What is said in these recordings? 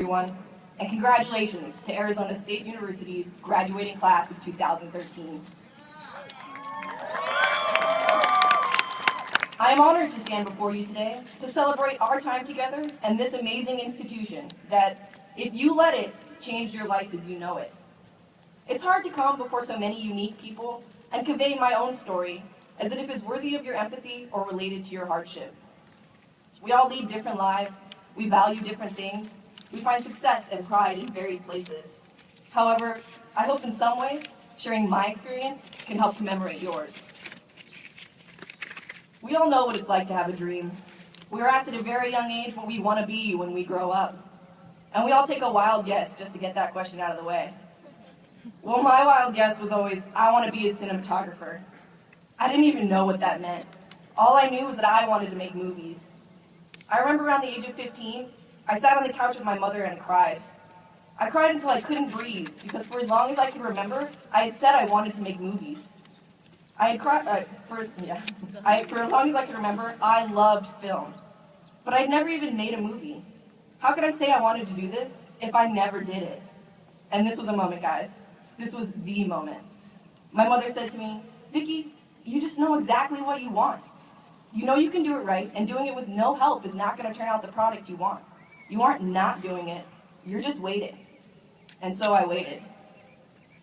everyone, and congratulations to Arizona State University's graduating class of 2013. I am honored to stand before you today to celebrate our time together and this amazing institution that, if you let it, changed your life as you know it. It's hard to come before so many unique people and convey my own story as if it is worthy of your empathy or related to your hardship. We all lead different lives, we value different things, we find success and pride in varied places. However, I hope in some ways, sharing my experience can help commemorate yours. We all know what it's like to have a dream. We are asked at a very young age what we want to be when we grow up. And we all take a wild guess just to get that question out of the way. Well, my wild guess was always, I want to be a cinematographer. I didn't even know what that meant. All I knew was that I wanted to make movies. I remember around the age of 15, I sat on the couch with my mother and cried. I cried until I couldn't breathe, because for as long as I could remember, I had said I wanted to make movies. For as long as I could remember, I loved film. But I'd never even made a movie. How could I say I wanted to do this if I never did it? And this was a moment, guys. This was the moment. My mother said to me, "Vicki, you just know exactly what you want. You know you can do it right, and doing it with no help is not going to turn out the product you want. You aren't not doing it, you're just waiting." And so I waited.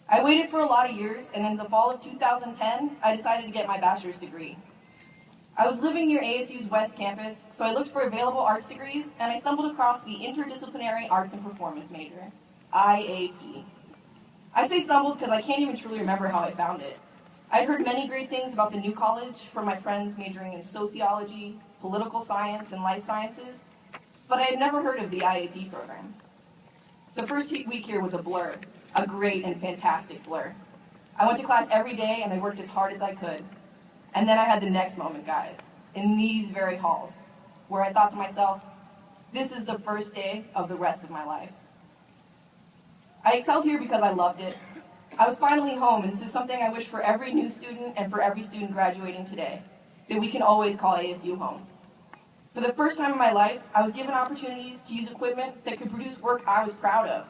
I waited for a lot of years, and in the fall of 2010, I decided to get my bachelor's degree. I was living near ASU's West Campus, so I looked for available arts degrees, and I stumbled across the Interdisciplinary Arts and Performance major, IAP. I say stumbled because I can't even truly remember how I found it. I'd heard many great things about the new college from my friends majoring in sociology, political science, and life sciences, but I had never heard of the IAP program. The first week here was a blur, a great and fantastic blur. I went to class every day and I worked as hard as I could. And then I had the next moment, guys, in these very halls, where I thought to myself, this is the first day of the rest of my life. I excelled here because I loved it. I was finally home, and this is something I wish for every new student and for every student graduating today, that we can always call ASU home. For the first time in my life, I was given opportunities to use equipment that could produce work I was proud of.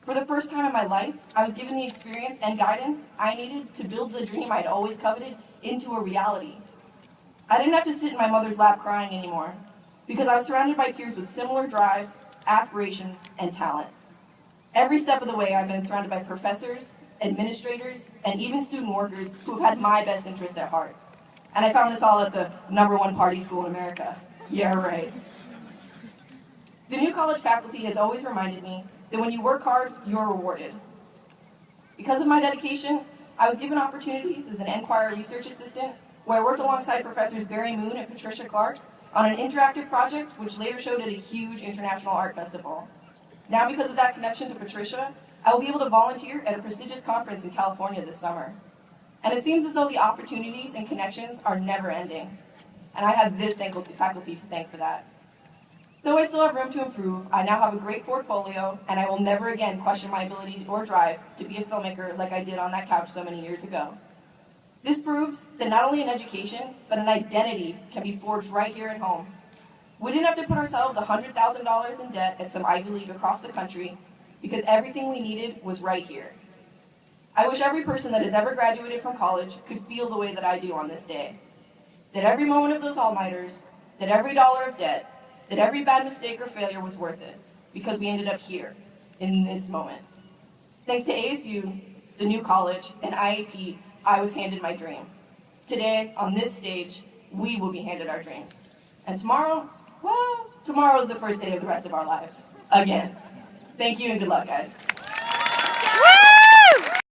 For the first time in my life, I was given the experience and guidance I needed to build the dream I'd always coveted into a reality. I didn't have to sit in my mother's lap crying anymore, because I was surrounded by peers with similar drive, aspirations, and talent. Every step of the way, I've been surrounded by professors, administrators, and even student workers who have had my best interest at heart. And I found this all at the #1 party school in America. Yeah, right. The new college faculty has always reminded me that when you work hard, you're rewarded. Because of my dedication, I was given opportunities as an Enquirer research assistant, where I worked alongside Professors Barry Moon and Patricia Clark on an interactive project which later showed at a huge international art festival. Now, because of that connection to Patricia, I will be able to volunteer at a prestigious conference in California this summer. And it seems as though the opportunities and connections are never ending. And I have this faculty to thank for that. Though I still have room to improve, I now have a great portfolio, and I will never again question my ability or drive to be a filmmaker like I did on that couch so many years ago. This proves that not only an education, but an identity can be forged right here at home. We didn't have to put ourselves $100,000 in debt at some Ivy League across the country, because everything we needed was right here. I wish every person that has ever graduated from college could feel the way that I do on this day. That every moment of those all-nighters, that every dollar of debt, that every bad mistake or failure was worth it, because we ended up here, in this moment. Thanks to ASU, the new college, and IAP, I was handed my dream. Today, on this stage, we will be handed our dreams. And tomorrow, well, tomorrow is the first day of the rest of our lives. Again. Thank you and good luck, guys.